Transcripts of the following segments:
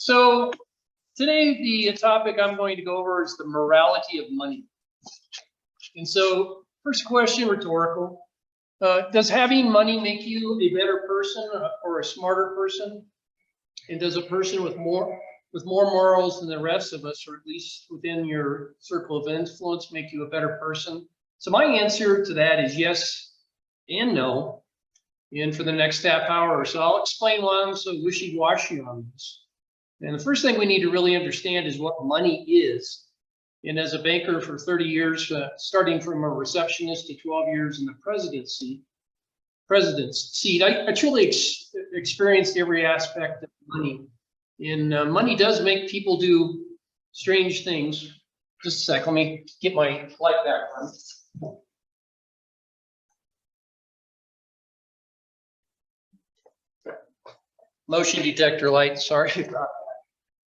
So today the topic I'm going to go over is the morality of money. And so first question, rhetorical. Does having money make you a better person or a smarter person? And does a person with more morals than the rest of us, or at least within your circle of influence, make you a better person? So my answer to that is yes and no. And for the next half hour or so, I'll explain why I'm so wishy-washy on this. And the first thing we need to really understand is what money is. And as a banker for 30 years, starting from a receptionist to 12 years in the president's seat, I truly experienced every aspect of money. And money does make people do strange things. Just a sec, let me get my light back on. Motion detector light, sorry about that.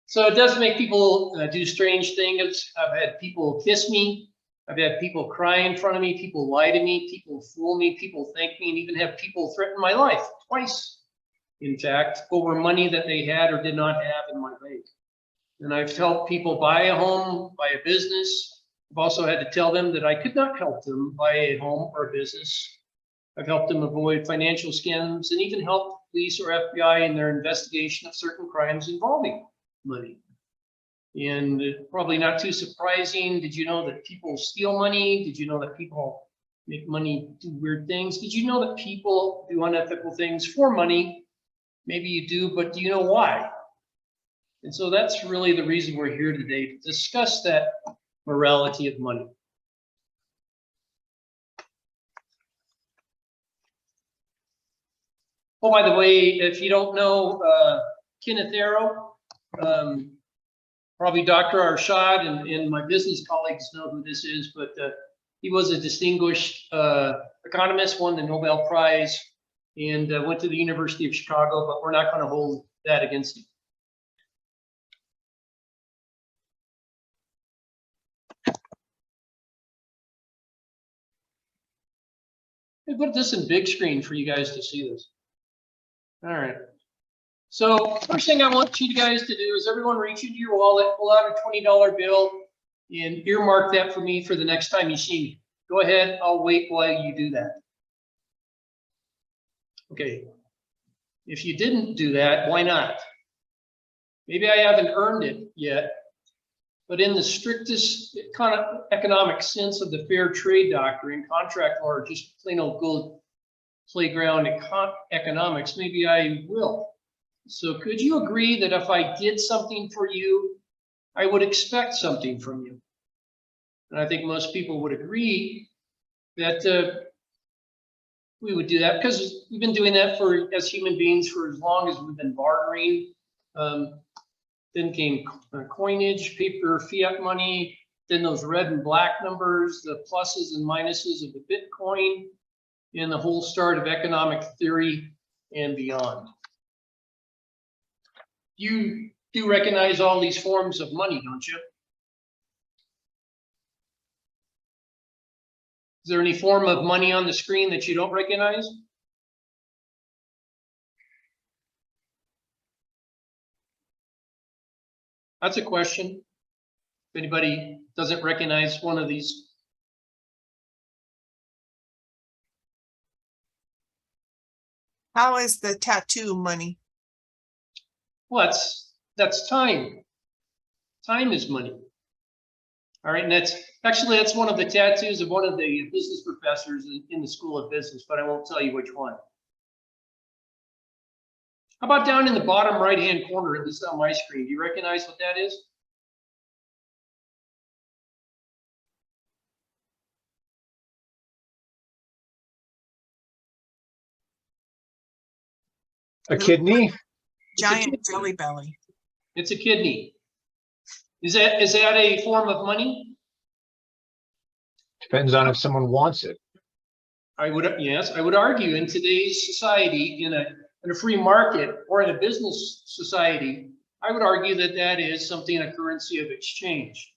So it does make people do strange things. I've had people kiss me. I've had people cry in front of me. People lie to me. People fool me. People thank me, and even have people threaten my life twice, in fact, over money that they had or did not have in my bank. And I've helped people buy a home, buy a business. I've also had to tell them that I could not help them buy a home or a business. I've helped them avoid financial scams and even helped police or FBI in their investigation of certain crimes involving money. And probably not too surprising. Did you know that people steal money? Did you know that people make money do weird things? Did you know that people do unethical things for money? Maybe you do, but do you know why? And so that's really the reason we're here today, to discuss that morality of money. Oh, by the way, if you don't know Kenneth Arrow, probably Dr. Arshad and my business colleagues know who this is, but he was a distinguished economist, won the Nobel Prize, and went to the University of Chicago, but we're not going to hold that against him. I put this in big screen for you guys to see this. All right. So first thing I want you guys to do is everyone reach into your wallet, pull out a $20 bill, and earmark that for me for the next time you see me. Go ahead, I'll wait while you do that. Okay. If you didn't do that, why not? Maybe I haven't earned it yet, but in the strictest kind of economic sense of the fair trade doctrine, contract law, or just plain old good playground economics, maybe I will. So could you agree that if I did something for you, I would expect something from you? And I think most people would agree that we would do that because we've been doing that as human beings for as long as we've been bartering. Then came coinage, paper, fiat money, then those red and black numbers, the pluses and minuses of the Bitcoin, and the whole start of economic theory and beyond. You do recognize all these forms of money, don't you? Is there any form of money on the screen that you don't recognize? That's a question. If anybody doesn't recognize one of these. How is the tattoo money? Well, that's time. Time is money. All right, and that's one of the tattoos of one of the business professors in the School of Business, but I won't tell you which one. How about down in the bottom right-hand corner, at least on my screen? Do you recognize what that is? A kidney? Giant jelly belly. It's a kidney. Is that a form of money? Depends on if someone wants it. Yes, I would argue in today's society, in a free market or in a business society, I would argue that that is something, a currency of exchange.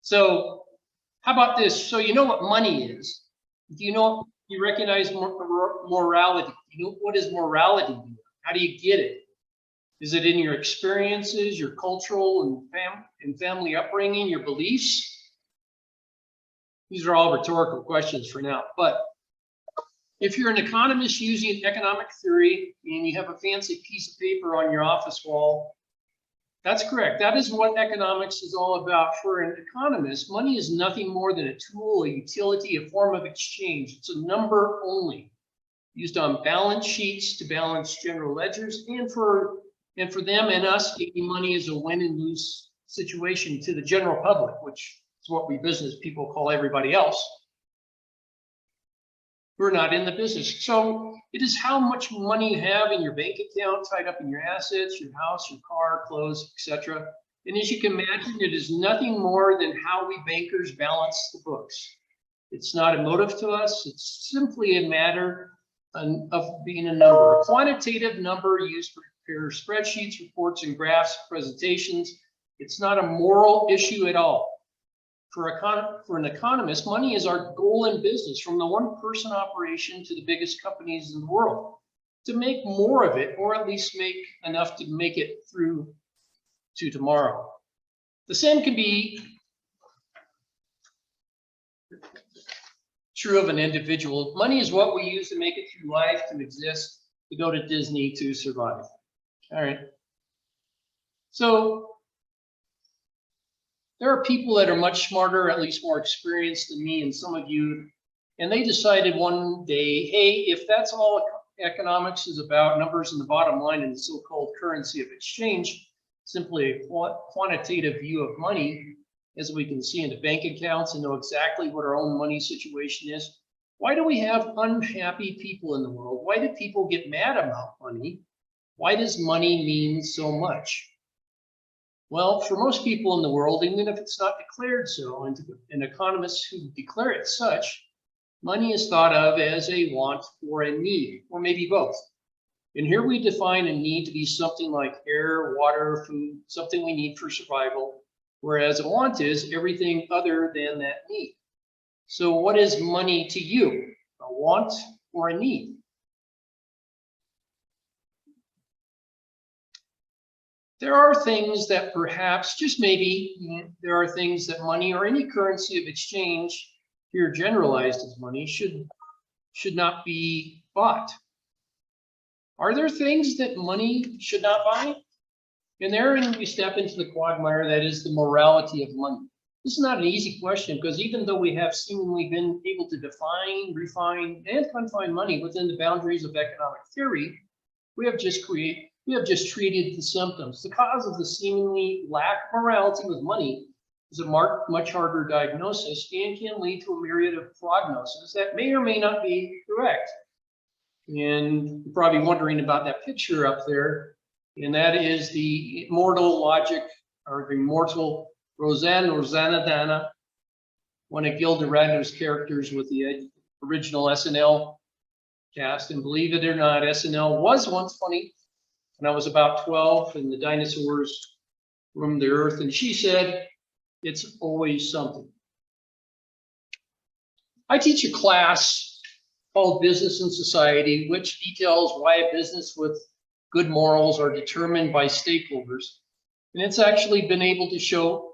So how about this? So you know what money is. Do you recognize morality? You know, what is morality? How do you get it? Is it in your experiences, your cultural and family upbringing, your beliefs? These are all rhetorical questions for now, but if you're an economist using economic theory and you have a fancy piece of paper on your office wall, that's correct. That is what economics is all about. For an economist, money is nothing more than a tool, a utility, a form of exchange. It's a number only, used on balance sheets to balance general ledgers, and for them and us, taking money is a win and lose situation to the general public, which is what we business people call everybody else. We're not in the business. So it is how much money you have in your bank account, tied up in your assets, your house, your car, clothes, etc. And as you can imagine, it is nothing more than how we bankers balance the books. It's not emotive to us. It's simply a matter of being a number, a quantitative number used to prepare spreadsheets, reports, and graphs, presentations. It's not a moral issue at all. For an economist, money is our goal in business, from the one-person operation to the biggest companies in the world, to make more of it, or at least make enough to make it through to tomorrow. The same can be true of an individual. Money is what we use to make it through life, to exist, to go to Disney, to survive. All right. So there are people that are much smarter, at least more experienced than me and some of you, and they decided one day, hey, if that's all economics is about, numbers in the bottom line and the so-called currency of exchange, simply a quantitative view of money, as we can see in the bank accounts and know exactly what our own money situation is. Why do we have unhappy people in the world? Why do people get mad about money? Why does money mean so much? Well, for most people in the world, even if it's not declared so, and economists who declare it such, money is thought of as a want or a need, or maybe both. And here we define a need to be something like air, water, food, something we need for survival, whereas a want is everything other than that need. So what is money to you? A want or a need? There are things that perhaps, just maybe, there are things that money or any currency of exchange, here generalized as money, should not be bought. Are there things that money should not buy? And therein we step into the quagmire that is the morality of money. This is not an easy question, because even though we have seemingly been able to define, refine, and confine money within the boundaries of economic theory, we have just treated the symptoms. The cause of the seemingly lack of morality with money is a much harder diagnosis and can lead to a myriad of prognoses that may or may not be correct. And you're probably wondering about that picture up there, and that is the immortal logic, or the immortal Rosanna Dana, one of Gilda Radner's characters with the original SNL cast. And believe it or not, SNL was once funny. When I was about 12 and the dinosaurs roamed the earth, and she said, "It's always something." I teach a class called Business and Society, which details why a business with good morals are determined by stakeholders. And it's actually been able to show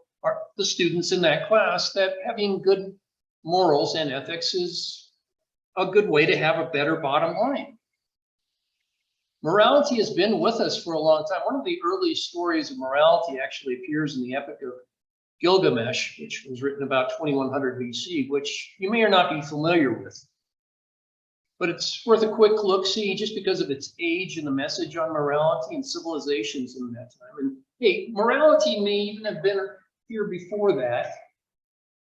the students in that class that having good morals and ethics is a good way to have a better bottom line. Morality has been with us for a long time. One of the earliest stories of morality actually appears in the Epic of Gilgamesh, which was written about 2100 BC, which you may or not be familiar with. But it's worth a quick look-see just because of its age and the message on morality and civilizations in that time. And hey, morality may even have been here before that,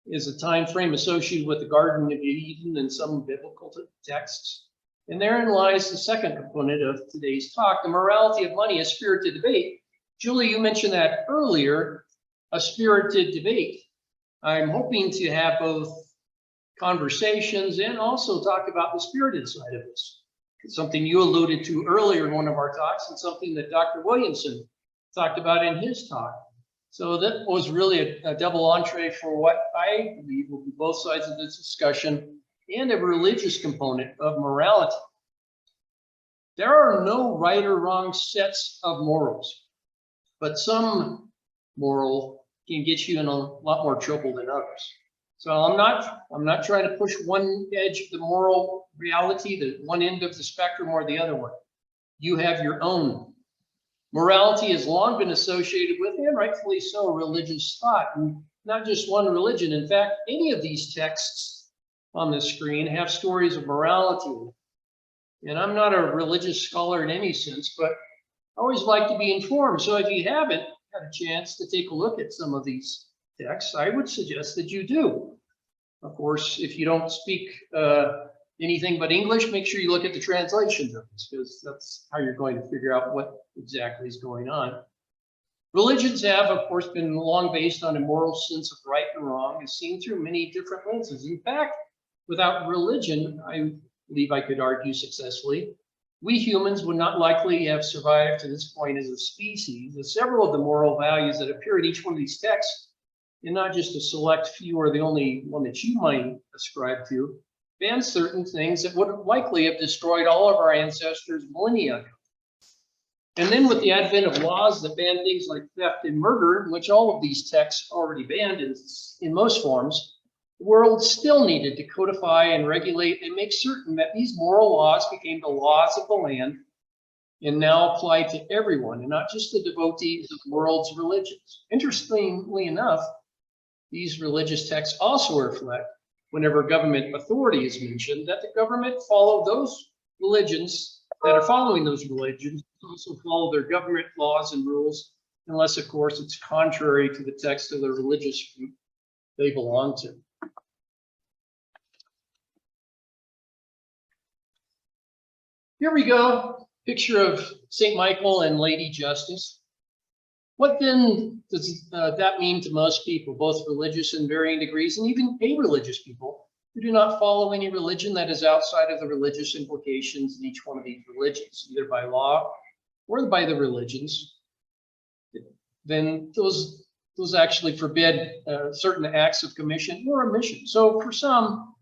is a time frame associated with the Garden of Eden and some biblical texts. And therein lies the second component of today's talk, the morality of money, a spirited debate. Julie, you mentioned that earlier, a spirited debate. I'm hoping to have both conversations and also talk about the spirited side of this. It's something you alluded to earlier in one of our talks, and something that Dr. Williamson talked about in his talk. So that was really a double entree for what I believe will be both sides of this discussion, and a religious component of morality. There are no right or wrong sets of morals, but some moral can get you in a lot more trouble than others. So I'm not trying to push one edge of the moral reality, the one end of the spectrum or the other one. You have your own. Morality has long been associated with, and rightfully so, religious thought, and not just one religion. In fact, any of these texts on the screen have stories of morality. And I'm not a religious scholar in any sense, but I always like to be informed. So if you haven't had a chance to take a look at some of these texts, I would suggest that you do. Of course, if you don't speak anything but English, make sure you look at the translations of this, because that's how you're going to figure out what exactly is going on. Religions have, of course, been long based on a moral sense of right and wrong, as seen through many different lenses. In fact, without religion, I believe I could argue successfully, we humans would not likely have survived to this point as a species, as several of the moral values that appear in each one of these texts, and not just a select few or the only one that you might ascribe to, ban certain things that would likely have destroyed all of our ancestors millennia ago. And then with the advent of laws that ban things like theft and murder, which all of these texts already banned in most forms, the world still needed to codify and regulate and make certain that these moral laws became the laws of the land and now apply to everyone, and not just the devotees of the world's religions. Interestingly enough, these religious texts also reflect, whenever government authority is mentioned, that the government follow those religions that are following those religions, also follow their government laws and rules, unless, of course, it's contrary to the text of the religious group they belong to. Here we go, picture of St. Michael and Lady Justice. What then does that mean to most people, both religious in varying degrees and even a-religious people who do not follow any religion that is outside of the religious implications in each one of these religions, either by law or by the religions? Then those actually forbid certain acts of commission or omission. So for some,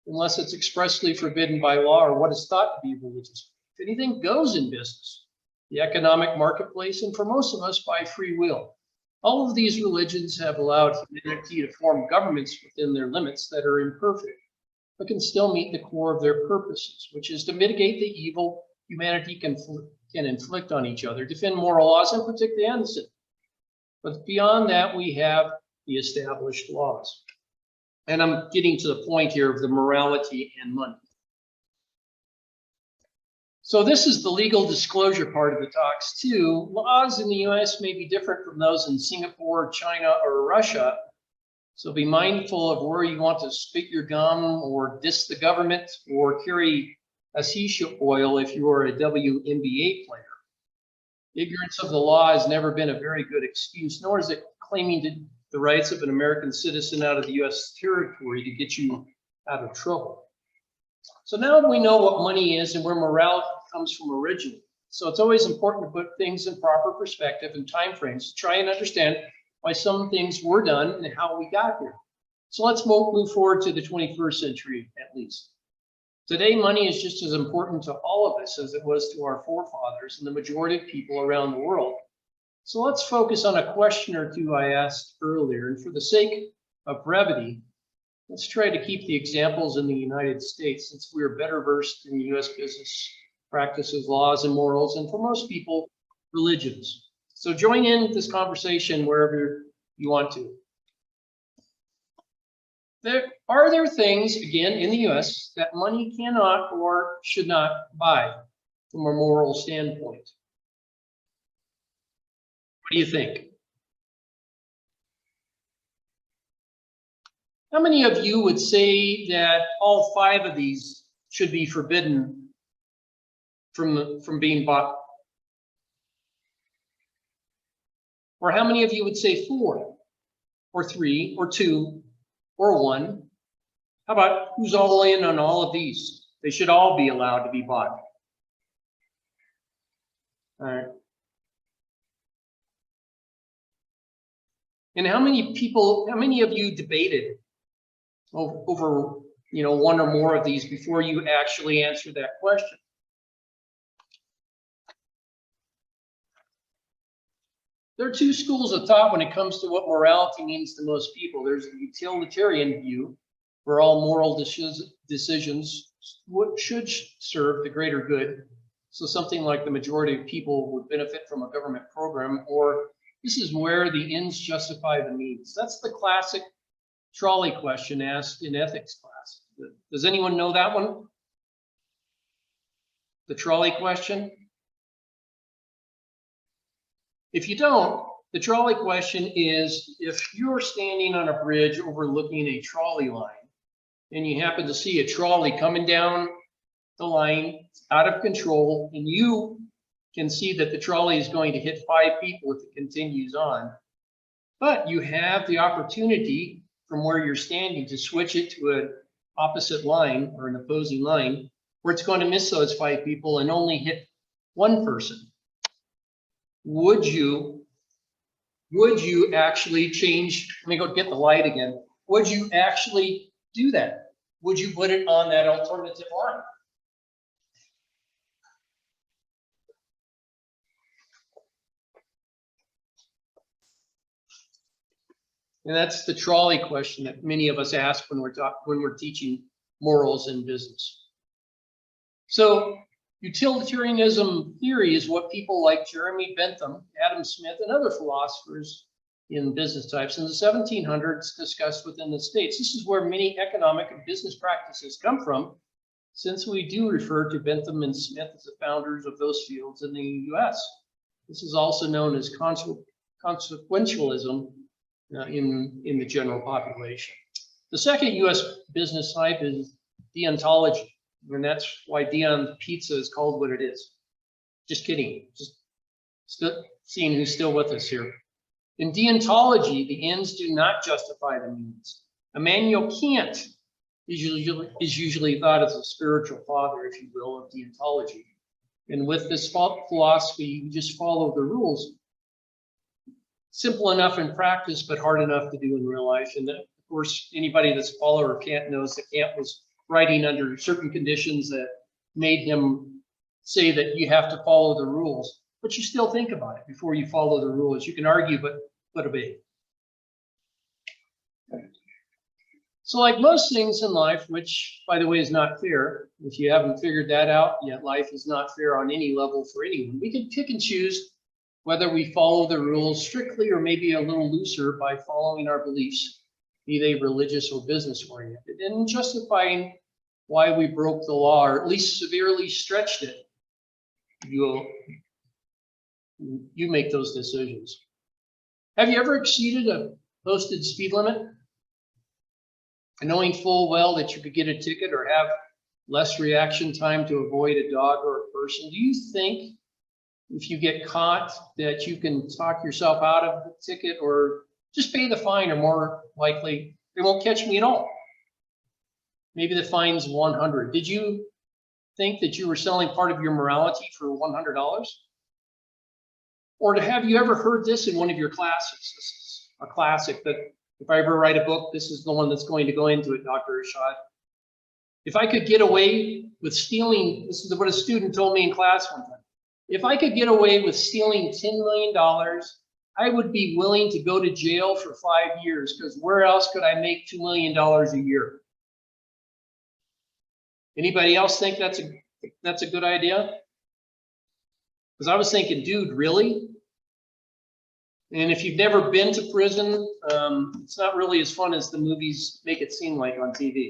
unless it's expressly forbidden by law or what is thought to be religious, if anything goes in business, the economic marketplace, and for most of us by free will. All of these religions have allowed humanity to form governments within their limits that are imperfect, but can still meet the core of their purposes, which is to mitigate the evil humanity can inflict on each other, defend moral laws, and protect the innocent. But beyond that, we have the established laws. And I'm getting to the point here of the morality and money. So this is the legal disclosure part of the talks too. Laws in the US may be different from those in Singapore, China, or Russia. So be mindful of where you want to spit your gum or diss the government or carry a shisha oil if you are a WNBA player. Ignorance of the law has never been a very good excuse, nor is it claiming the rights of an American citizen out of the US territory to get you out of trouble. So now we know what money is and where morality comes from originally. So it's always important to put things in proper perspective and timeframes to try and understand why some things were done and how we got here. So let's move forward to the 21st century at least. Today, money is just as important to all of us as it was to our forefathers and the majority of people around the world. So let's focus on a question or two I asked earlier, and for the sake of brevity, let's try to keep the examples in the United States, since we are better versed in US business practices, laws, and morals, and for most people, religions. So join in this conversation wherever you want to. Are there things, again, in the US that money cannot or should not buy from a moral standpoint? What do you think? How many of you would say that all 5 of these should be forbidden from being bought? Or how many of you would say 4 or 3 or 2 or 1? How about who's all in on all of these? They should all be allowed to be bought. All right. And how many of you debated over one or more of these before you actually answer that question? There are two schools of thought when it comes to what morality means to most people. There's the utilitarian view, where all moral decisions should serve the greater good. So something like the majority of people would benefit from a government program, or this is where the ends justify the means. That's the classic trolley question asked in ethics class. Does anyone know that one? The trolley question? If you don't, the trolley question is, if you're standing on a bridge overlooking a trolley line and you happen to see a trolley coming down the line out of control, and you can see that the trolley is going to hit 5 people if it continues on, but you have the opportunity from where you're standing to switch it to an opposite line or an opposing line where it's going to miss those 5 people and only hit 1 person. Would you actually change? Let me go get the light again. Would you actually do that? Would you put it on that alternative line? And that's the trolley question that many of us ask when we're teaching morals in business. So utilitarianism theory is what people like Jeremy Bentham, Adam Smith, and other philosophers in business types in the 1700s discussed within the States. This is where many economic and business practices come from, since we do refer to Bentham and Smith as the founders of those fields in the US. This is also known as consequentialism in the general population. The second US business type is deontology, and that's why Dion Pizza is called what it is. Just kidding, just seeing who's still with us here. In deontology, the ends do not justify the means. Immanuel Kant is usually thought as a spiritual father, if you will, of deontology. And with this philosophy, you just follow the rules. Simple enough in practice, but hard enough to do in real life. And of course, anybody that's a follower of Kant knows that Kant was writing under certain conditions that made him say that you have to follow the rules, but you still think about it before you follow the rules. You can argue, but obey. So like most things in life, which by the way is not fair, if you haven't figured that out yet, life is not fair on any level for anyone. We can pick and choose whether we follow the rules strictly or maybe a little looser by following our beliefs, be they religious or business oriented, and justifying why we broke the law or at least severely stretched it. You make those decisions. Have you ever exceeded a posted speed limit? And knowing full well that you could get a ticket or have less reaction time to avoid a dog or a person, do you think if you get caught that you can talk yourself out of the ticket or just pay the fine, or more likely they won't catch me at all? Maybe the fine's 100. Did you think that you were selling part of your morality for $100? Or have you ever heard this in one of your classes? This is a classic that if I ever write a book, this is the one that's going to go into it, Dr. Ishad. If I could get away with stealing, this is what a student told me in class one time. If I could get away with stealing $10 million, I would be willing to go to jail for 5 years, because where else could I make $2 million a year? Anybody else think that's a good idea? Because I was thinking, dude, really? And if you've never been to prison, it's not really as fun as the movies make it seem like on TV.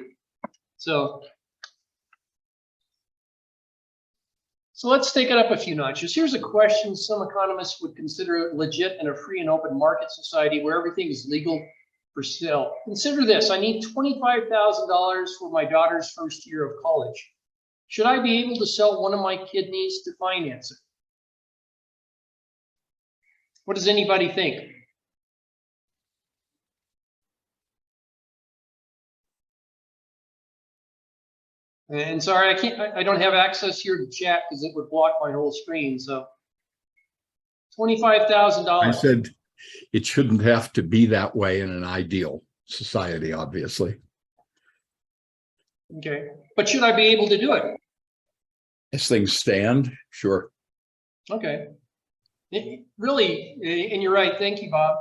So let's take it up a few notches. Here's a question some economists would consider legit in a free and open market society where everything is legal for sale. Consider this: I need $25,000 for my daughter's first year of college. Should I be able to sell one of my kidneys to finance it? What does anybody think? And sorry, I don't have access here to chat because it would block my whole screen. So $25,000. I said it shouldn't have to be that way in an ideal society, obviously. Okay, but should I be able to do it? As things stand, sure. Okay. Really, and you're right, thank you, Bob.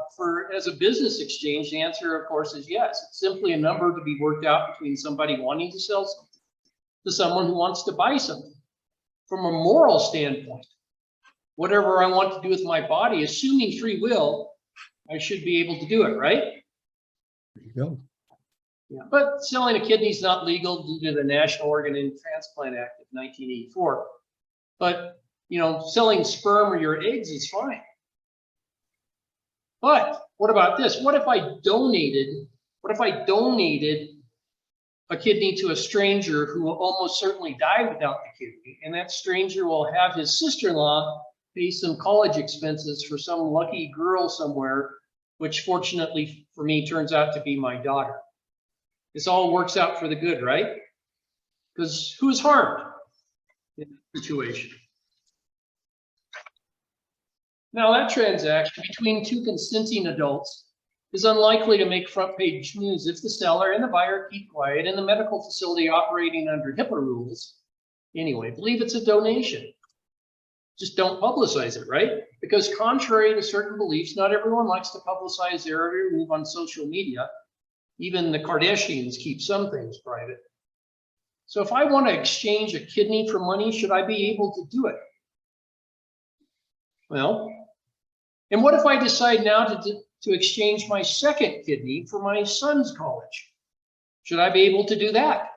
As a business exchange, the answer, of course, is yes. It's simply a number to be worked out between somebody wanting to sell something to someone who wants to buy something. From a moral standpoint, whatever I want to do with my body, assuming free will, I should be able to do it, right? There you go. Yeah. But selling a kidney is not legal due to the National Organ and Transplant Act of 1984. But selling sperm or your eggs is fine. But what about this? What if I donated a kidney to a stranger who will almost certainly die without the kidney, and that stranger will have his sister-in-law pay some college expenses for some lucky girl somewhere, which fortunately for me turns out to be my daughter. This all works out for the good, right? Because who's harmed in the situation? Now, that transaction between two consenting adults is unlikely to make front page news if the seller and the buyer keep quiet and the medical facility operating under HIPAA rules. Anyway, believe it's a donation. Just don't publicize it, right? Because contrary to certain beliefs, not everyone likes to publicize their every move on social media. Even the Kardashians keep some things private. So if I want to exchange a kidney for money, should I be able to do it? Well, and what if I decide now to exchange my second kidney for my son's college? Should I be able to do that?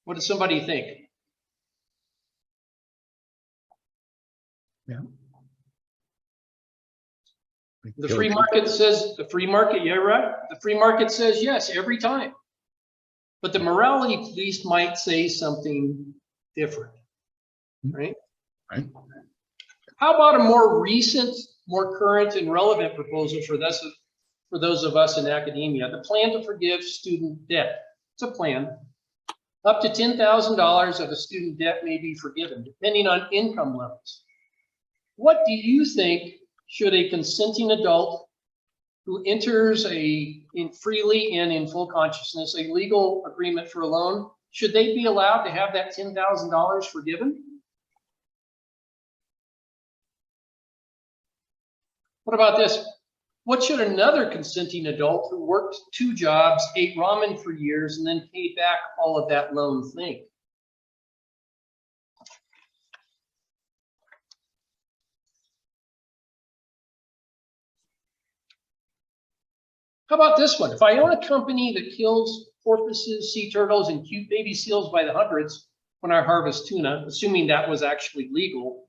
What does somebody think? Yeah. The free market says, yeah, right. The free market says yes every time. But the morality police might say something different, right? Right. How about a more recent, more current and relevant proposal for those of us in academia? The plan to forgive student debt. It's a plan. Up to $10,000 of a student debt may be forgiven, depending on income levels. What do you think should a consenting adult who enters freely and in full consciousness a legal agreement for a loan, should they be allowed to have that $10,000 forgiven? What about this? What should another consenting adult who worked 2 jobs, ate ramen for years, and then paid back all of that loan think? How about this one? If I own a company that kills porpoises, sea turtles, and cute baby seals by the hundreds when I harvest tuna, assuming that was actually legal,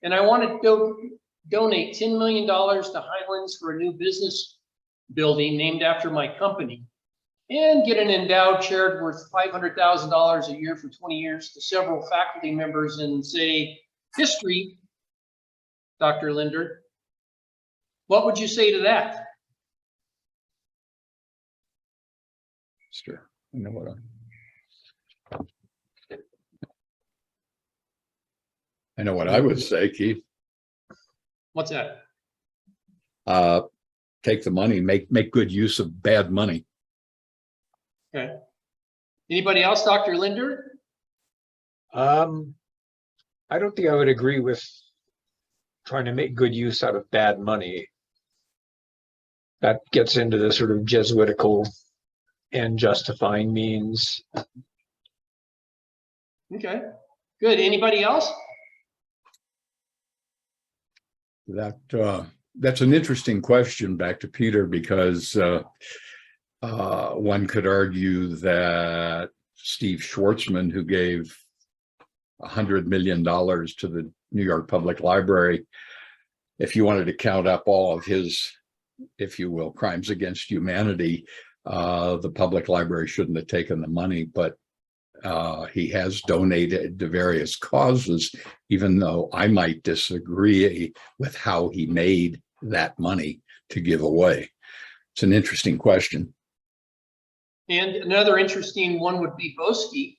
and I want to donate $10 million to Highlands for a new business building named after my company, and get an endowed chair worth $500,000 a year for 20 years to several faculty members in, say, history, Dr. Linder, what would you say to that? Sure. I know what I would say, Keith. What's that? Take the money, make good use of bad money. Okay. Anybody else, Dr. Linder? I don't think I would agree with trying to make good use out of bad money. That gets into the sort of Jesuitical and justifying means. Okay, good. Anybody else? That's an interesting question back to Peter, because one could argue that Steve Schwartzman, who gave $100 million to the New York Public Library, if you wanted to count up all of his, if you will, crimes against humanity, the public library shouldn't have taken the money, but he has donated to various causes, even though I might disagree with how he made that money to give away. It's an interesting question. And another interesting one would be Boesky,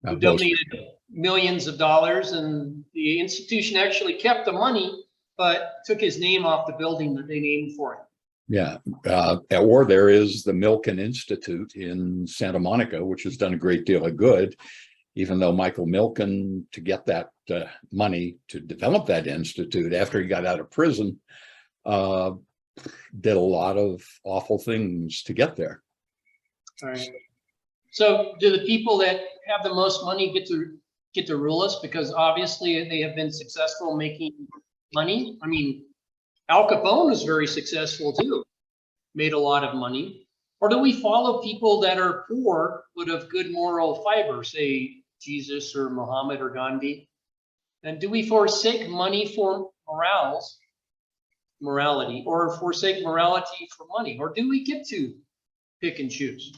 who donated millions of dollars, and the institution actually kept the money, but took his name off the building that they named for him. Yeah, or there is the Milken Institute in Santa Monica, which has done a great deal of good. even though Michael Milken, to get that money to develop that institute after he got out of prison, did a lot of awful things to get there. All right. So do the people that have the most money get to rule us because obviously they have been successful making money? I mean, Al Capone was very successful too, made a lot of money. Or do we follow people that are poor but of good moral fiber, say Jesus or Muhammad or Gandhi? And do we forsake money for morality, or forsake morality for money? Or do we get to pick and choose?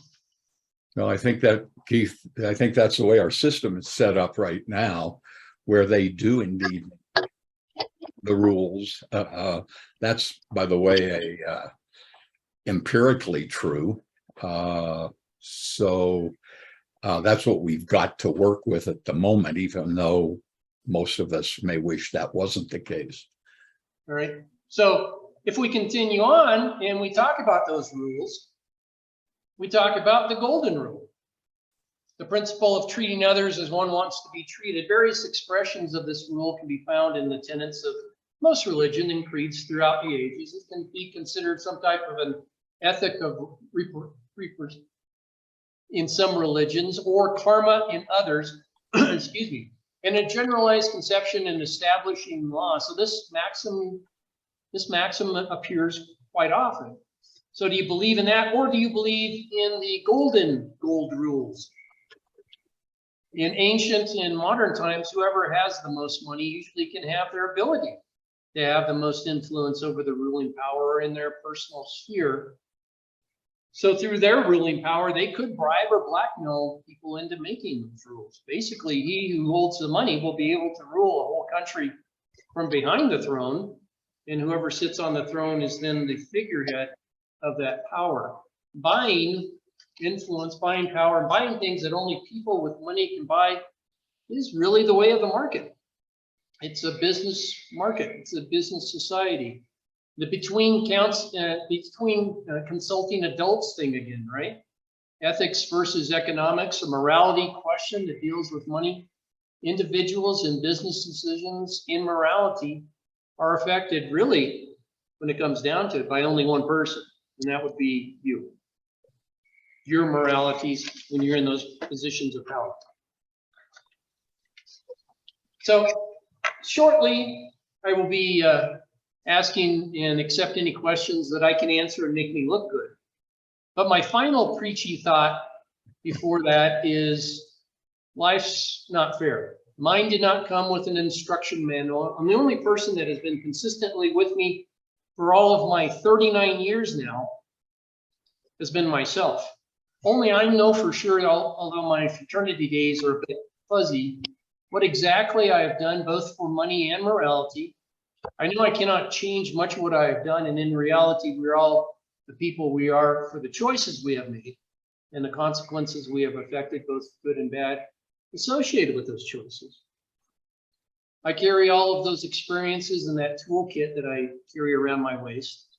Well, I think that, Keith, I think that's the way our system is set up right now, where they do indeed the rules. That's, by the way, empirically true. So that's what we've got to work with at the moment, even though most of us may wish that wasn't the case. All right. So if we continue on and we talk about those rules, we talk about the golden rule, the principle of treating others as one wants to be treated. Various expressions of this rule can be found in the tenets of most religion and creeds throughout the ages. It can be considered some type of an ethic of in some religions, or karma in others, excuse me, and a generalized conception in establishing law. So this maxim appears quite often. So do you believe in that, or do you believe in the gold rules? In ancient and modern times, whoever has the most money usually can have their ability to have the most influence over the ruling power in their personal sphere. So through their ruling power, they could bribe or blackmail people into making those rules. Basically, he who holds the money will be able to rule a whole country from behind the throne, and whoever sits on the throne is then the figurehead of that power. Buying influence, buying power, and buying things that only people with money can buy is really the way of the market. It's a business market. It's a business society. The between consulting adults thing again, right? Ethics versus economics, a morality question that deals with money. Individuals and business decisions in morality are affected, really, when it comes down to it, by only one person, and that would be you. Your moralities when you're in those positions of power. So shortly, I will be asking and accept any questions that I can answer and make me look good. But my final preachy thought before that is life's not fair. Mine did not come with an instruction manual. I'm the only person that has been consistently with me for all of my 39 years now has been myself. Only I know for sure, although my fraternity days are a bit fuzzy, what exactly I have done both for money and morality. I know I cannot change much of what I have done, and in reality, we're all the people we are for the choices we have made and the consequences we have affected, both good and bad, associated with those choices. I carry all of those experiences in that toolkit that I carry around my waist,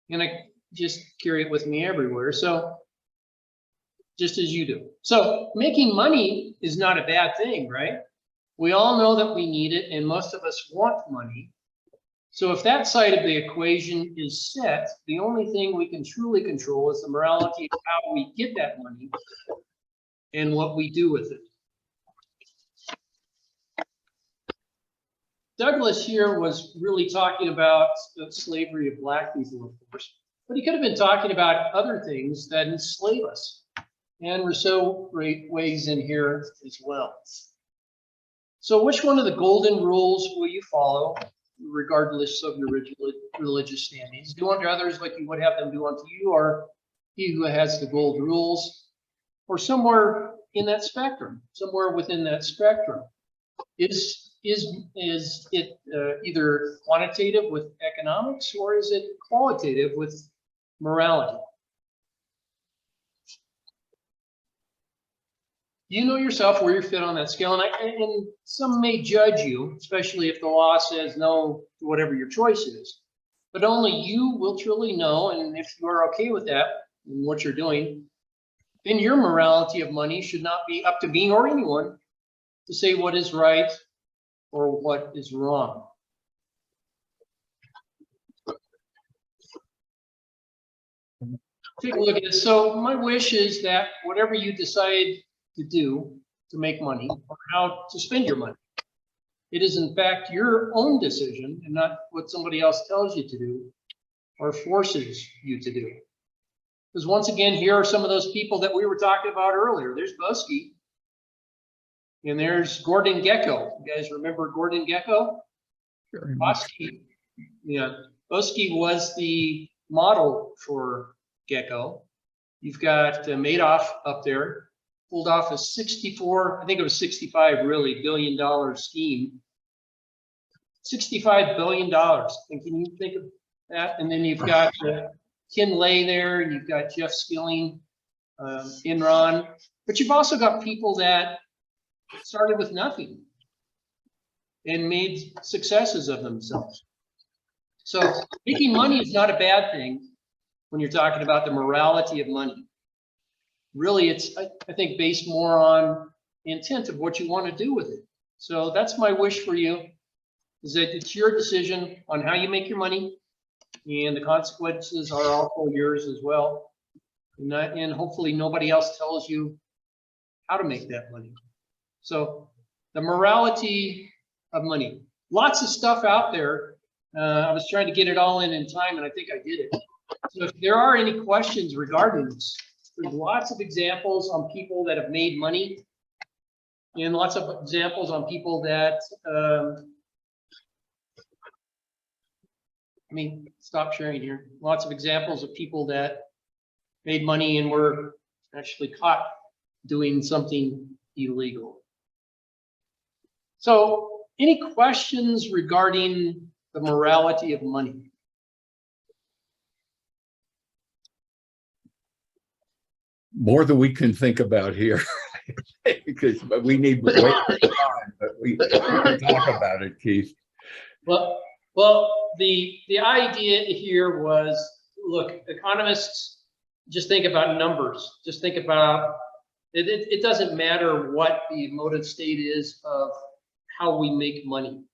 and I just carry it with me everywhere. So just as you do. So making money is not a bad thing, right? We all know that we need it, and most of us want money. So if that side of the equation is set, the only thing we can truly control is the morality of how we get that money and what we do with it. Douglas here was really talking about the slavery of black people, of course, but he could have been talking about other things that enslave us. And Rousseau weighs in here as well. So which one of the golden rules will you follow, regardless of your religious standings? Do unto others like you would have them do unto you, or he who has the gold rules, or somewhere in that spectrum, somewhere within that spectrum? Is it either quantitative with economics, or is it qualitative with morality? You know yourself where you fit on that scale, and some may judge you, especially if the law says no to whatever your choice is. But only you will truly know, and if you are okay with that and what you're doing, then your morality of money should not be up to me or anyone to say what is right or what is wrong. Take a look at this. So my wish is that whatever you decide to do to make money or how to spend your money, it is in fact your own decision and not what somebody else tells you to do or forces you to do. Because once again, here are some of those people that we were talking about earlier. There's Boski and there's Gordon Gekko. You guys remember Gordon Gekko? Very much. Boski, yeah, Boski was the model for Gekko. You've got Madoff up there, pulled off a 64, I think it was 65 really, $billion scheme. $65 billion. And can you think of that? And then you've got Ken Lay there, and you've got Jeff Skilling, Enron. But you've also got people that started with nothing and made successes of themselves. So making money is not a bad thing when you're talking about the morality of money. Really, it's, I think, based more on the intent of what you want to do with it. So that's my wish for you, is that it's your decision on how you make your money, and the consequences are also yours as well. And hopefully nobody else tells you how to make that money. So the morality of money, lots of stuff out there. I was trying to get it all in time, and I think I did it. So if there are any questions regarding this, there's lots of examples on people that have made money, and lots of examples on people that, stop sharing here. Lots of examples of people that made money and were actually caught doing something illegal. So any questions regarding the morality of money? More than we can think about here, because we need way more time, but we can talk about it, Keith. Well, the idea here was, look, economists just think about numbers. Just think about it. It doesn't matter what the motive state is of how we make money.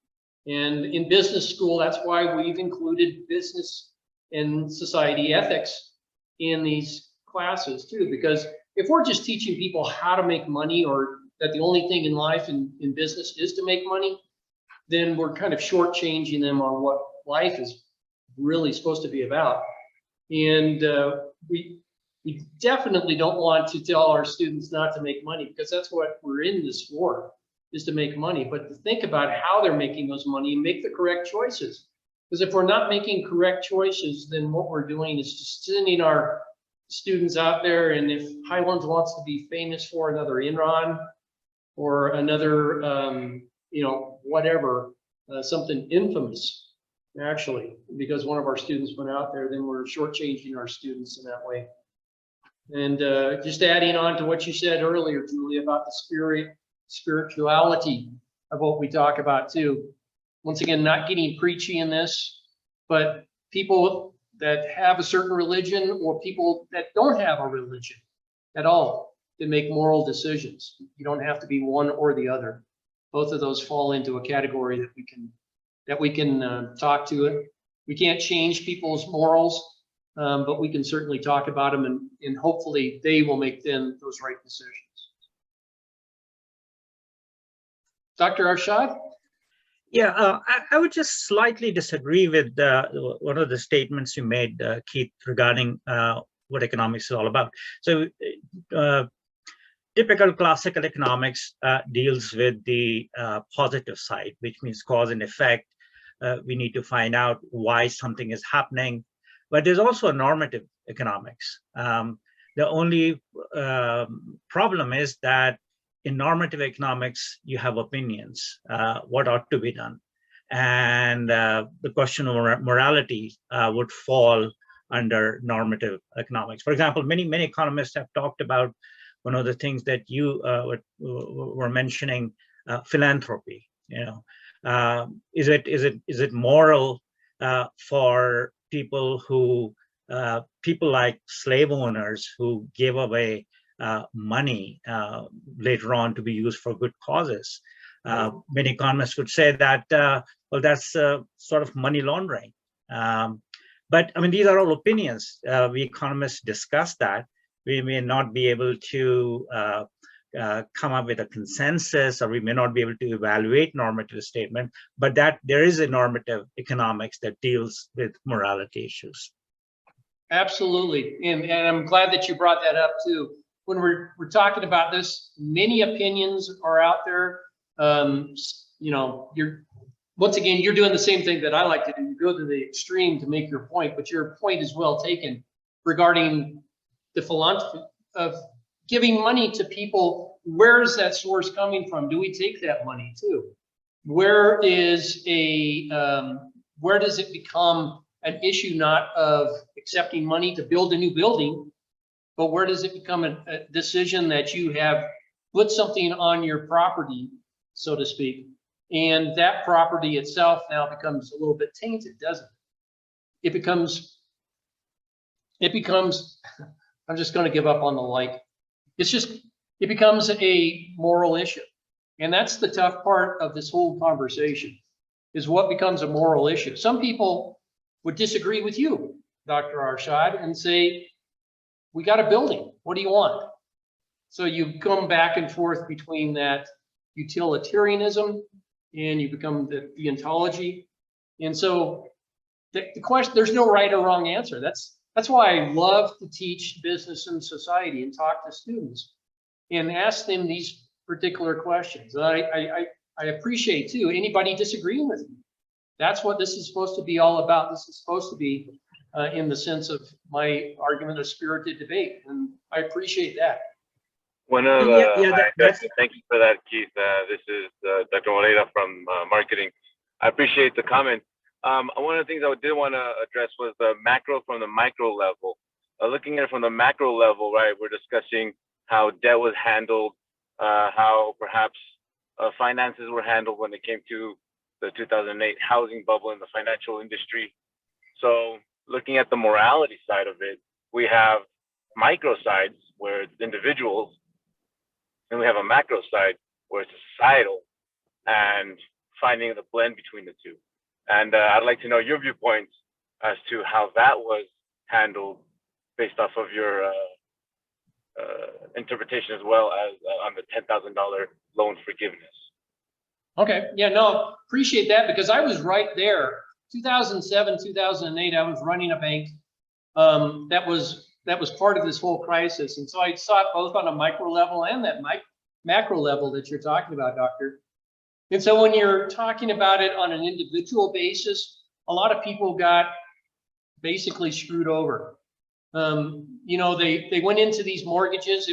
And in business school, that's why we've included business and society ethics in these classes too, because if we're just teaching people how to make money, or that the only thing in life in business is to make money, then we're kind of shortchanging them on what life is really supposed to be about. And we definitely don't want to tell our students not to make money, because that's what we're in this for, is to make money, but to think about how they're making those money and make the correct choices. Because if we're not making correct choices, then what we're doing is just sending our students out there. And if Highlands wants to be famous for another Enron or another, whatever, something infamous, actually, because one of our students went out there, then we're shortchanging our students in that way. And just adding on to what you said earlier, Julie, about the spirituality of what we talk about too. Once again, not getting preachy in this, but people that have a certain religion or people that don't have a religion at all to make moral decisions. You don't have to be one or the other. Both of those fall into a category that we can talk to it. We can't change people's morals, but we can certainly talk about them, and hopefully they will make them those right decisions. Dr. Arshad? Yeah, I would just slightly disagree with one of the statements you made, Keith, regarding what economics is all about. So typical classical economics deals with the positive side, which means cause and effect. We need to find out why something is happening. But there's also a normative economics. The only problem is that in normative economics, you have opinions, what ought to be done. And the question of morality would fall under normative economics. For example, many economists have talked about one of the things that you were mentioning, philanthropy. Is it moral for people like slave owners who gave away money later on to be used for good causes. Many economists would say that, well, that's sort of money laundering. But I mean, these are all opinions. We economists discuss that. We may not be able to come up with a consensus, or we may not be able to evaluate normative statement, but that there is a normative economics that deals with morality issues. Absolutely, and I'm glad that you brought that up too. When we're talking about this, many opinions are out there. You know, once again, you're doing the same thing that I like to do. You go to the extreme to make your point, but your point is well taken regarding the philanthropy of giving money to people. Where is that source coming from? Do we take that money too? Where does it become an issue not of accepting money to build a new building, but where does it become a decision that you have put something on your property, so to speak, and that property itself now becomes a little bit tainted, doesn't it? It becomes, I'm just going to give up on the like. It becomes a moral issue. And that's the tough part of this whole conversation, is what becomes a moral issue. Some people would disagree with you, Dr. Arshad, and say, we got a building, what do you want? So you come back and forth between that utilitarianism and you become the ontology. And so the question, there's no right or wrong answer. That's why I love to teach business and society and talk to students and ask them these particular questions. And I appreciate too, anybody disagreeing with me. That's what this is supposed to be all about. This is supposed to be in the sense of my argument of spirited debate. And I appreciate that. Thank you for that, Keith. This is Dr. Monet from marketing. I appreciate the comment. One of the things I did want to address was the macro from the micro level. Looking at it from the macro level, right, we're discussing how debt was handled, how perhaps finances were handled when it came to the 2008 housing bubble in the financial industry. So looking at the morality side of it, we have micro sides where it's individuals, and we have a macro side where it's societal, and finding the blend between the two. And I'd like to know your viewpoints as to how that was handled based off of your interpretation, as well as on the $10,000 loan forgiveness. Okay, yeah, no, appreciate that, because I was right there. 2007, 2008, I was running a bank that was part of this whole crisis. And so I saw it both on a micro level and that macro level that you're talking about, Doctor. And so when you're talking about it on an individual basis, a lot of people got basically screwed over. You know, they went into these mortgages.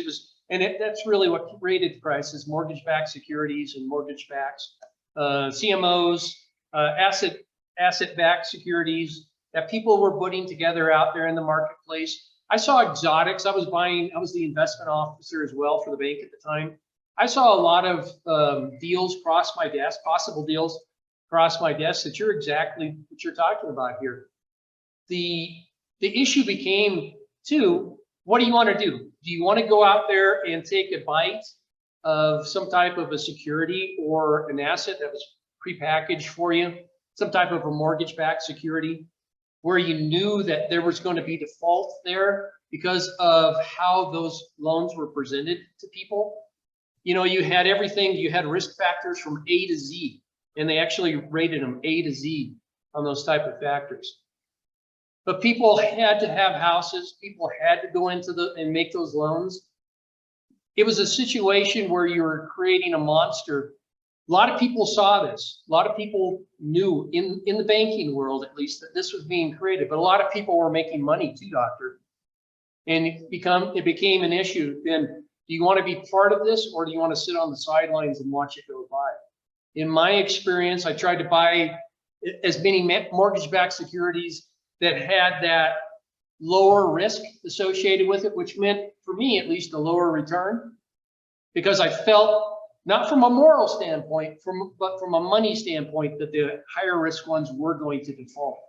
That's really what created the crisis: mortgage-backed securities and mortgage backs, CMOs, asset-backed securities that people were putting together out there in the marketplace. I saw exotics. I was the investment officer as well for the bank at the time. I saw a lot of deals cross my desk, possible deals cross my desk that you're exactly what you're talking about here. The issue became too, what do you want to do? Do you want to go out there and take a bite of some type of a security or an asset that was prepackaged for you, some type of a mortgage-backed security, where you knew that there was going to be default there because of how those loans were presented to people? You know, you had everything, you had risk factors from A to Z, and they actually rated them A to Z on those type of factors. But people had to have houses, people had to go into and make those loans. It was a situation where you were creating a monster. A lot of people saw this. A lot of people knew in the banking world, at least, that this was being created, but a lot of people were making money too, Doctor. And it became an issue. Then, do you want to be part of this, or do you want to sit on the sidelines and watch it go by? In my experience, I tried to buy as many mortgage-backed securities that had that lower risk associated with it, which meant, for me at least, a lower return, because I felt, not from a moral standpoint, but from a money standpoint, that the higher risk ones were going to default.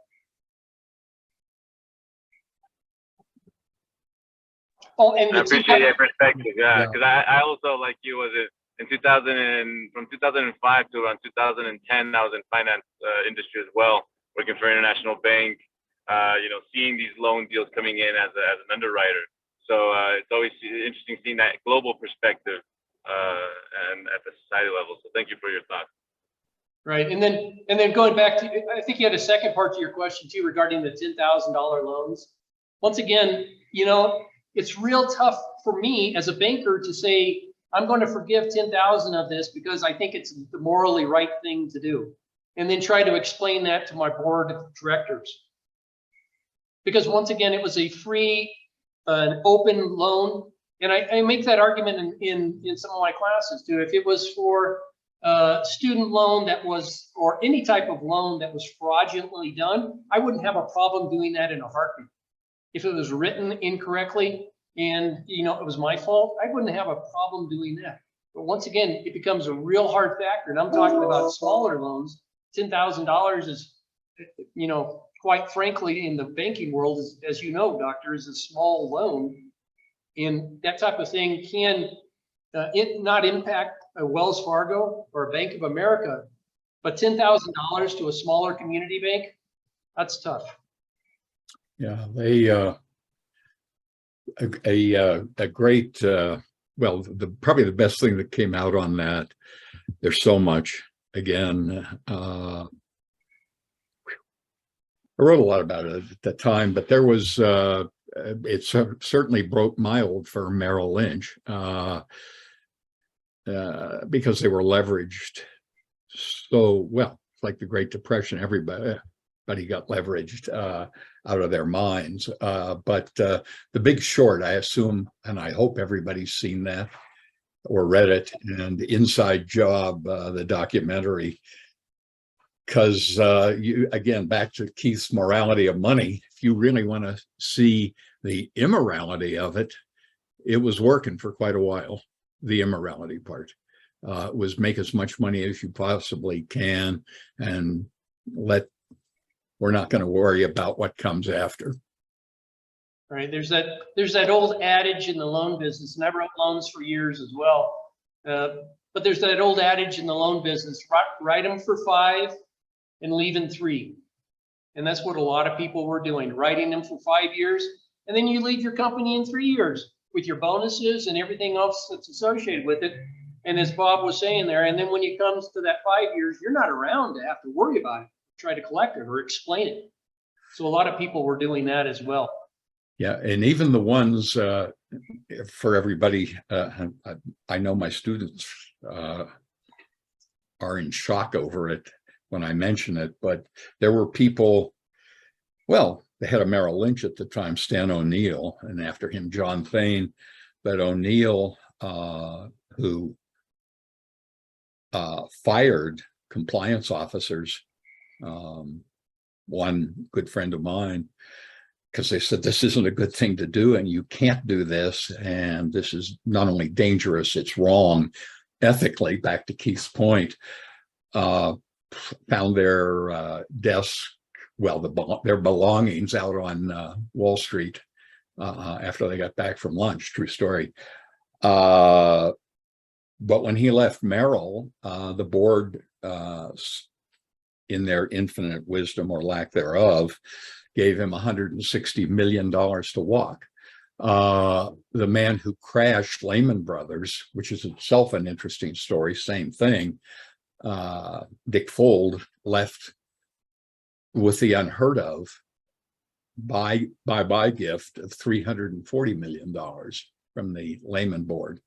Oh, and I the appreciate your perspective. Yeah, Yeah. because I also, like you, was in 2000 and from 2005 to around 2010, I was in finance industry as well, working for an international bank. Seeing these loan deals coming in as an underwriter. So it's always interesting seeing that global perspective and at the society level. So thank you for your thoughts. Right, and then going back to, I think you had a second part to your question too regarding the $10,000 loans. Once again, it's real tough for me as a banker to say I'm going to forgive 10,000 of this because I think it's the morally right thing to do, and then try to explain that to my board of directors. Because once again, it was a free, an open loan, and I make that argument in some of my classes too. If it was for student loan that was, or any type of loan that was fraudulently done, I wouldn't have a problem doing that in a heartbeat. If it was written incorrectly and it was my fault, I wouldn't have a problem doing that. But once again, it becomes a real hard factor, and I'm talking about smaller loans. $10,000 is, quite frankly, in the banking world, as you know, doctor, is a small loan, and that type of thing can it not impact a Wells Fargo or a Bank of America, but $10,000 to a smaller community bank, that's tough. Yeah, they a great probably the best thing that came out on that. There's so much. Again, I wrote a lot about it at the time, but there was it certainly broke my old firm Merrill Lynch because they were leveraged so well. Like the Great Depression, everybody got leveraged out of their minds. But The Big Short, I assume, and I hope everybody's seen that or read it, and Inside Job, the documentary, because again, back to Keith's morality of money, if you really want to see the immorality of it, it was working for quite a while. The immorality part was make as much money as you possibly can and we're not going to worry about what comes after. Right, there's that old adage in the loan business, and I wrote loans for years as well. But there's that old adage in the loan business: write them for 5 and leave in 3. And that's what a lot of people were doing, writing them for 5 years, and then you leave your company in 3 years with your bonuses and everything else that's associated with it. And as Bob was saying there, and then when it comes to that 5 years, you're not around to have to worry about it, try to collect it or explain it. So a lot of people were doing that as well. Yeah, and even the ones for everybody, I know my students are in shock over it when I mention it, but there were people, well, they had a Merrill Lynch at the time, Stan O'Neill, and after him, John Thain, but O'Neill, who fired compliance officers, one good friend of mine, because they said, this isn't a good thing to do, and you can't do this, and this is not only dangerous, it's wrong ethically, back to Keith's point. Found their desks, well, their belongings out on Wall Street after they got back from lunch, true story. But when he left Merrill, the board, in their infinite wisdom or lack thereof, gave him $160 million to walk. The man who crashed Lehman Brothers, which is itself an interesting story, same thing, Dick Fuld, left with the unheard of buy gift of $340 million from the Lehman board.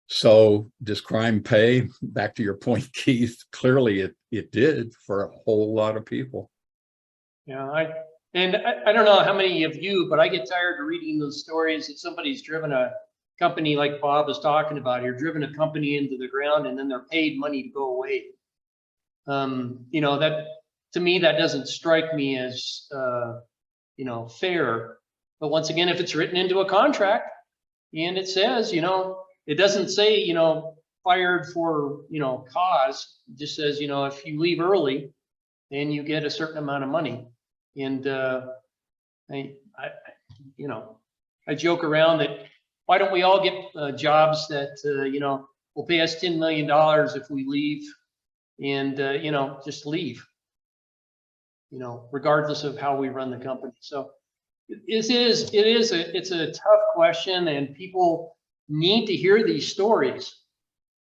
So does crime pay? Back to your point, Keith, clearly it did for a whole lot of people. Yeah, I don't know how many of you, but I get tired of reading those stories that somebody's driven a company like Bob is talking about here, driven a company into the ground, and then they're paid money to go away. That, to me, that doesn't strike me as fair. But once again, if it's written into a contract and it says, it doesn't say, fired for, cause. It just says, if you leave early, then you get a certain amount of money. And I joke around that why don't we all get jobs that, will pay us $10 million if we leave and, just leave, regardless of how we run the company. So it's a tough question, and people need to hear these stories,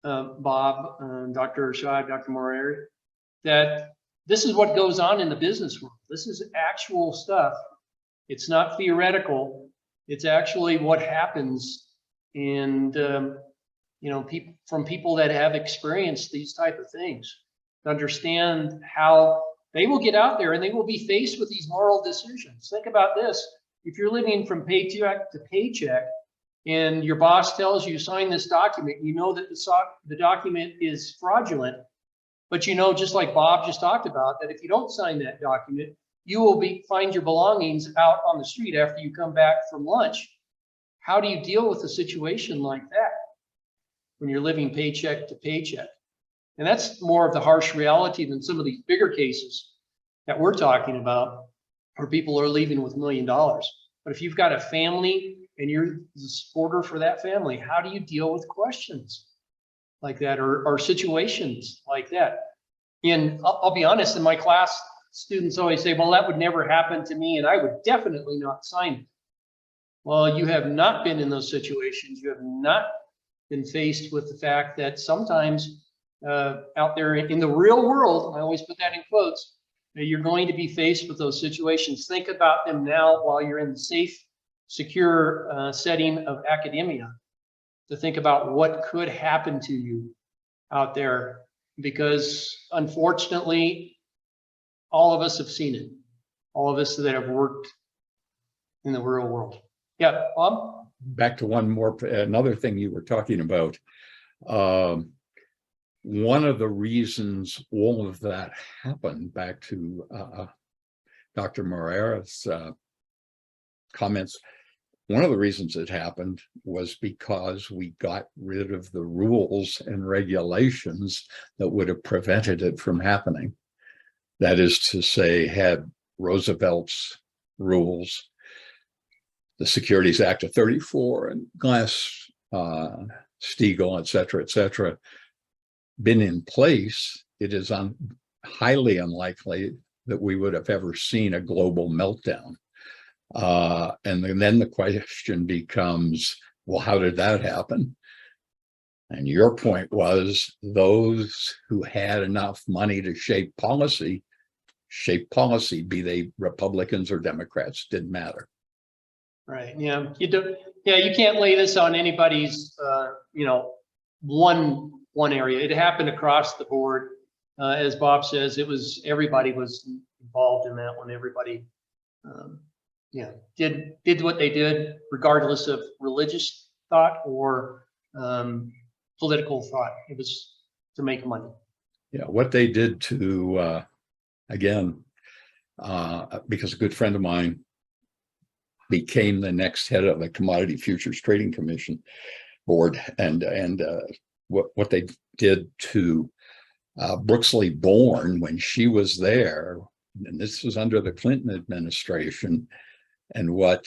Bob, Dr. Shah, Dr. Morer, that this is what goes on in the business world. This is actual stuff. It's not theoretical. It's actually what happens. And, people that have experienced these type of things understand how they will get out there and they will be faced with these moral decisions. Think about this. If you're living from paycheck to paycheck and your boss tells you sign this document, you know that the document is fraudulent, but just like Bob just talked about, that if you don't sign that document, you will find your belongings out on the street after you come back from lunch. How do you deal with a situation like that when you're living paycheck to paycheck? And that's more of the harsh reality than some of these bigger cases that we're talking about, where people are leaving with $1 million. But if you've got a family and you're the supporter for that family, how do you deal with questions like that or situations like that? And I'll be honest, in my class, students always say, well, that would never happen to me, and I would definitely not sign it. Well, you have not been in those situations. You have not been faced with the fact that sometimes out there in the real world, I always put that in quotes, you're going to be faced with those situations. Think about them now while you're in the safe, secure setting of academia, to think about what could happen to you out there, because unfortunately, all of us have seen it. All of us that have worked in the real world. Yeah, Bob? Back to another thing you were talking about. One of the reasons all of that happened, back to Dr. Morera's comments, one of the reasons it happened was because we got rid of the rules and regulations that would have prevented it from happening. That is to say, had Roosevelt's rules, the Securities Act of 34 and Glass-Steagall, et cetera, been in place, it is highly unlikely that we would have ever seen a global meltdown. And then the question becomes, well, how did that happen? And your point was those who had enough money to shape policy, be they Republicans or Democrats, didn't matter. Right. Yeah. You can't lay this on anybody's, one area. It happened across the board. As Bob says, everybody was involved in that one. Everybody, did what they did, regardless of religious thought or political thought. It was to make money. Yeah, what they did to, again, because a good friend of mine became the next head of the Commodity Futures Trading Commission board, and what they did to Brooksley Bourne when she was there, and this was under the Clinton administration, and what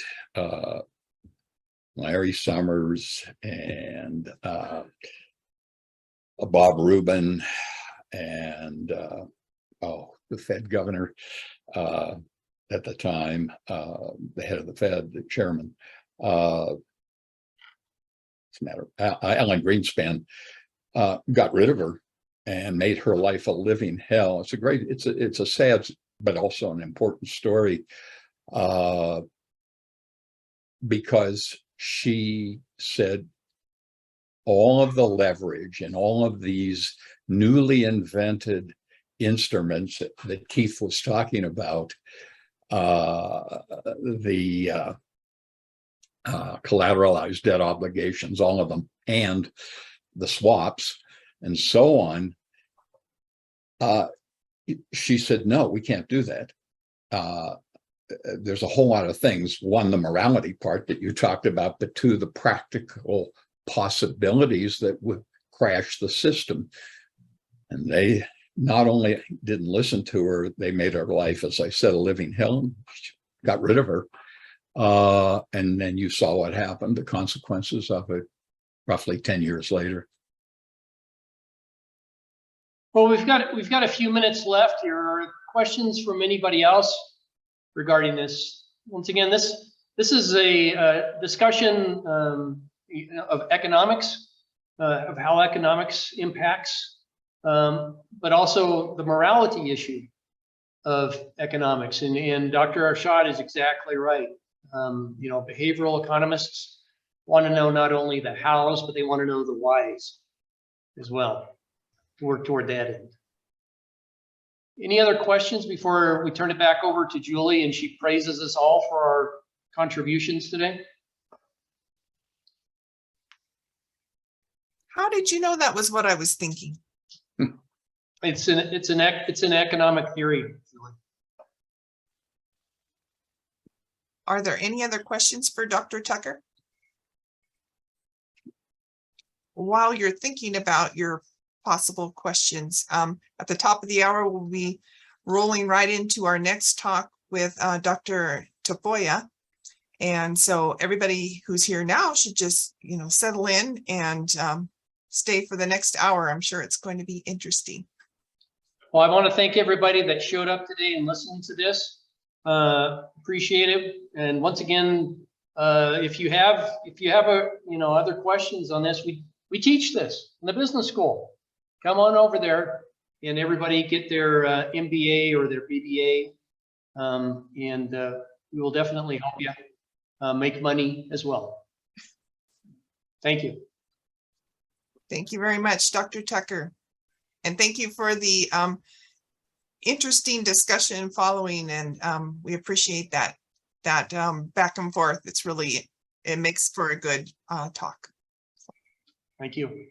Larry Summers and Bob Rubin and the Fed governor at the time, the head of the Fed, the chairman, Ellen Greenspan, got rid of her and made her life a living hell. It's a sad but also an important story, because she said all of the leverage and all of these newly invented instruments that Keith was talking about, the collateralized debt obligations, all of them, and the swaps and so on, she said, no, we can't do that. There's a whole lot of things. One, the morality part that you talked about, but two, the practical possibilities that would crash the system. And they not only didn't listen to her, they made her life, as I said, a living hell, got rid of her. And then you saw what happened, the consequences of it roughly 10 years later. Well, we've got a few minutes left here. Are questions from anybody else regarding this? Once again, this is a discussion of economics, of how economics impacts, but also the morality issue of economics. And Dr. Arshad is exactly right. You know, behavioral economists want to know not only the hows, but they want to know the whys as well, to work toward that end. Any other questions before we turn it back over to Julie and she praises us all for our contributions today? How did you know that was what I was thinking? It's an economic theory, Julie. Are there any other questions for Dr. Tucker? While you're thinking about your possible questions, at the top of the hour, we'll be rolling right into our next talk with Dr. Tapoya. And so everybody who's here now should just, you know, settle in and stay for the next hour. I'm sure it's going to be interesting. Well, I want to thank everybody that showed up today and listened to this. Appreciate it. And once again, if you have other questions on this, we teach this in the business school. Come on over there and everybody get their MBA or their BBA, and we will definitely help you make money as well. Thank you. Thank you very much, Dr. Tucker. And thank you for the interesting discussion following, and we appreciate that back and forth. It makes for a good talk. Thank you.